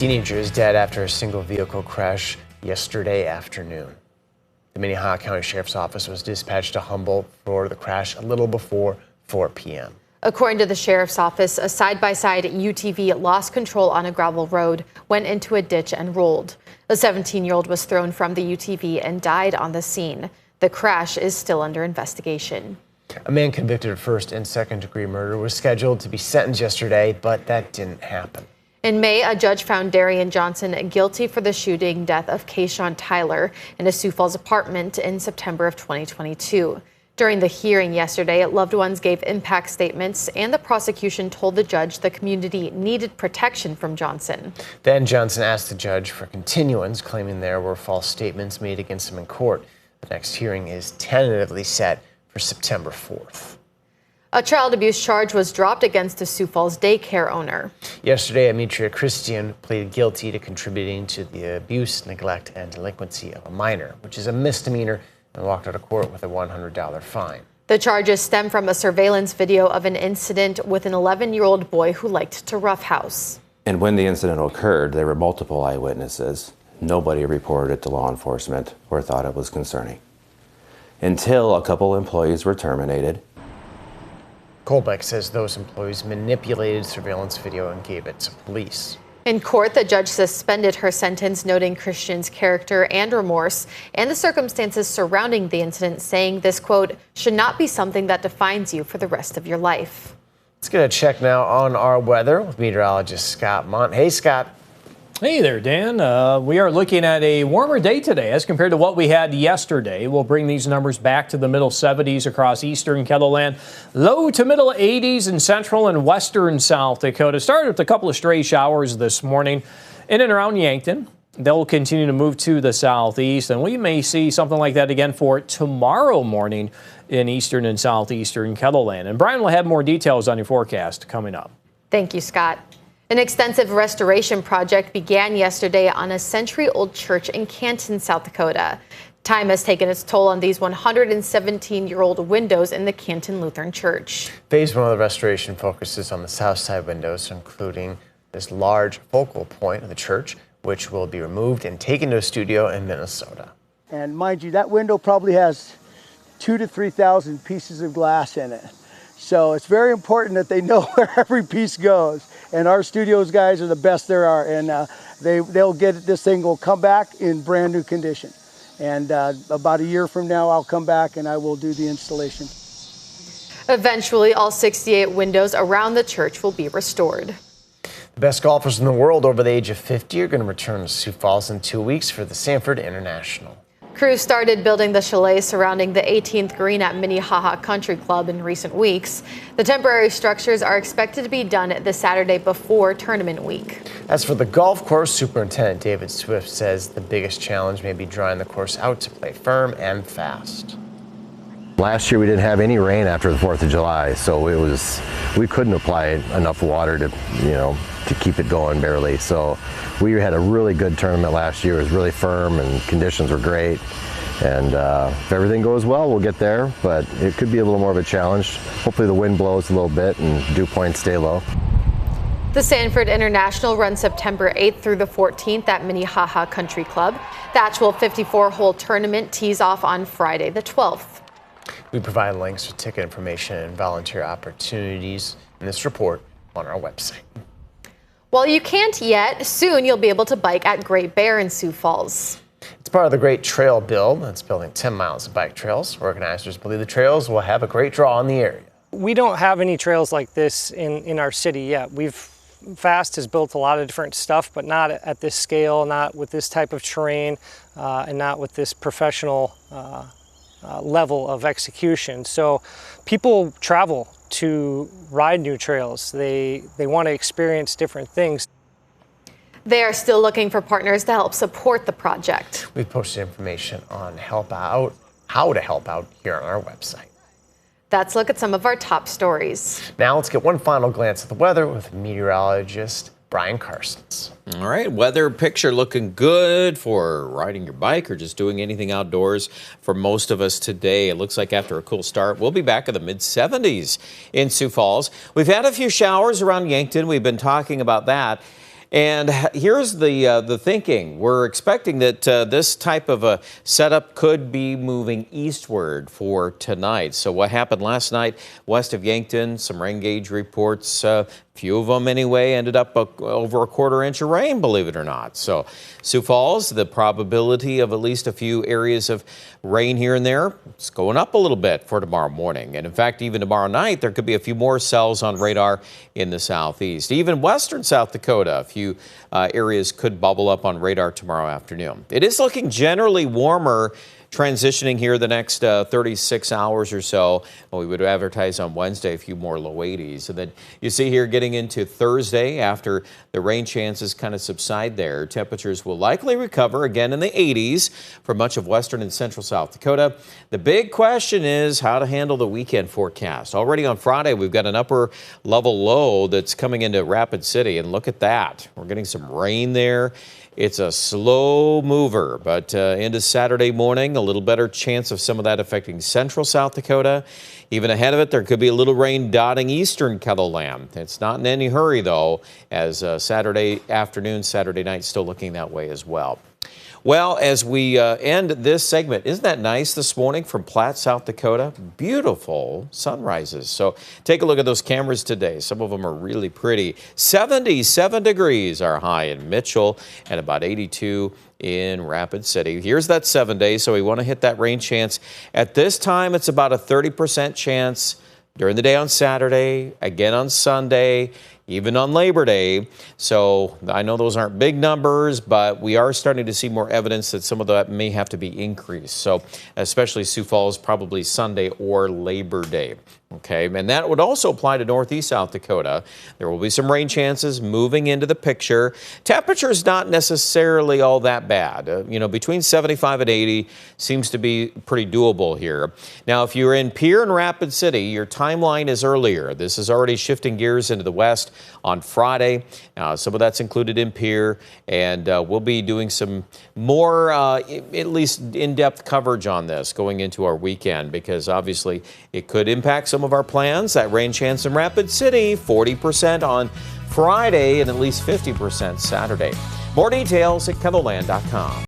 Teenager is dead after a single vehicle crash yesterday afternoon. The Minnehaha County Sheriff's Office was dispatched to Humboldt for the crash a little before 4 p.m. According to the Sheriff's Office, a side-by-side UTV lost control on a gravel road, went into a ditch and rolled. A 17-year-old was thrown from the UTV and died on the scene. The crash is still under investigation. A man convicted of first and second-degree murder was scheduled to be sentenced yesterday, but that didn't happen. In May, a judge found Darian Johnson guilty for the shooting death of Kayshawn Tyler in a Sioux Falls apartment in September of 2022. During the hearing yesterday, loved ones gave impact statements, and the prosecution told the judge the community needed protection from Johnson. Then Johnson asked the judge for continuance, claiming there were false statements made against him in court. The next hearing is tentatively set for September 4th. A child abuse charge was dropped against a Sioux Falls daycare owner. Yesterday, Ametria Christian pleaded guilty to contributing to the abuse, neglect, and delinquency of a minor, which is a misdemeanor, and walked out of court with a $100 fine. The charges stem from a surveillance video of an incident with an 11-year-old boy who liked to roughhouse. And when the incident occurred, there were multiple eyewitnesses. Nobody reported it to law enforcement or thought it was concerning, until a couple employees were terminated. Colbeck says those employees manipulated surveillance video and gave it to police. In court, the judge suspended her sentence, noting Christian's character and remorse and the circumstances surrounding the incident, saying this, quote, should not be something that defines you for the rest of your life. Let's get a check now on our weather with meteorologist Scott Mont. Hey, Scott. Hey there, Dan. We are looking at a warmer day today as compared to what we had yesterday. We'll bring these numbers back to the middle 70s across eastern Kettle-Land, low to middle 80s in central and western South Dakota. Started with a couple of stray showers this morning in and around Yankton. They'll continue to move to the southeast, and we may see something like that again for tomorrow morning in eastern and southeastern Kettle-Land. And Brian will have more details on your forecast coming up. Thank you, Scott. An extensive restoration project began yesterday on a century-old church in Canton, South Dakota. Time has taken its toll on these 117-year-old windows in the Canton Lutheran Church. Phase 1 of the restoration focuses on the south side windows, including this large focal point of the church, which will be removed and taken to a studio in Minnesota. And mind you, that window probably has 2,000 to 3,000 pieces of glass in it. So it's very important that they know where every piece goes. And our studios guys are the best there are, and they'll get it. This thing will come back in brand new condition. And about a year from now, I'll come back and I will do the installation. Eventually, all 68 windows around the church will be restored. The best golfers in the world over the age of 50 are going to return to Sioux Falls in 2 weeks for the Sanford International. Crews started building the chalet surrounding the 18th green at Minnehaha Country Club in recent weeks. The temporary structures are expected to be done the Saturday before tournament week. As for the golf course, Superintendent David Swift says the biggest challenge may be drying the course out to play firm and fast. Last year we didn't have any rain after the 4th of July, so we couldn't apply enough water to keep it going barely. So we had a really good tournament last year. It was really firm and conditions were great. And if everything goes well, we'll get there, but it could be a little more of a challenge. Hopefully the wind blows a little bit and dew points stay low. The Sanford International runs September 8th through the 14th at Minnehaha Country Club. The actual 54-hole tournament tees off on Friday the 12th. We provide links to ticket information and volunteer opportunities in this report on our website. While you can't yet, soon you'll be able to bike at Great Bear in Sioux Falls. It's part of the Great Trail Build that's building 10 miles of bike trails. Organizers believe the trails will have a great draw in the area. We don't have any trails like this in our city yet. Fast has built a lot of different stuff, but not at this scale, not with this type of terrain, and not with this professional level of execution. So people travel to ride new trails. They want to experience different things. They are still looking for partners to help support the project. We've posted information on how to help out here on our website. Let's look at some of our top stories. Now let's get one final glance at the weather with meteorologist Brian Carsons. All right, weather picture looking good for riding your bike or just doing anything outdoors for most of us today. It looks like after a cool start, we'll be back in the mid-70s in Sioux Falls. We've had a few showers around Yankton. We've been talking about that. And here's the thinking. We're expecting that this type of a setup could be moving eastward for tonight. So what happened last night west of Yankton, some rain gauge reports, few of them anyway, ended up over a quarter-inch of rain, believe it or not. So Sioux Falls, the probability of at least a few areas of rain here and there, it's going up a little bit for tomorrow morning. And in fact, even tomorrow night, there could be a few more cells on radar in the southeast. Even western South Dakota, a few areas could bubble up on radar tomorrow afternoon. It is looking generally warmer transitioning here the next 36 hours or so. Well, we would advertise on Wednesday a few more low 80s. And then you see here getting into Thursday, after the rain chances kind of subside there, temperatures will likely recover again in the 80s for much of western and central South Dakota. The big question is how to handle the weekend forecast. Already on Friday, we've got an upper level low that's coming into Rapid City, and look at that. We're getting some rain there. It's a slow mover, but into Saturday morning, a little better chance of some of that affecting central South Dakota. Even ahead of it, there could be a little rain dotting eastern Kettleland. It's not in any hurry, though, as Saturday afternoon, Saturday night, still looking that way as well. Well, as we end this segment, isn't that nice this morning from Platte, South Dakota? Beautiful sunrises. So take a look at those cameras today. Some of them are really pretty. 77 degrees are high in Mitchell and about 82 in Rapid City. Here's that 7 day, so we want to hit that rain chance. At this time, it's about a 30% chance during the day on Saturday, again on Sunday, even on Labor Day. So I know those aren't big numbers, but we are starting to see more evidence that some of that may have to be increased. So especially Sioux Falls, probably Sunday or Labor Day. Okay, and that would also apply to northeast South Dakota. There will be some rain chances moving into the picture. Temperature's not necessarily all that bad. Between 75 and 80 seems to be pretty doable here. Now, if you're in Pierre and Rapid City, your timeline is earlier. This is already shifting gears into the west on Friday. Some of that's included in Pierre, and we'll be doing some more, at least in-depth coverage on this going into our weekend, because obviously it could impact some of our plans. That rain chance in Rapid City, 40% on Friday and at least 50% Saturday. More details at KETTLELAND.com.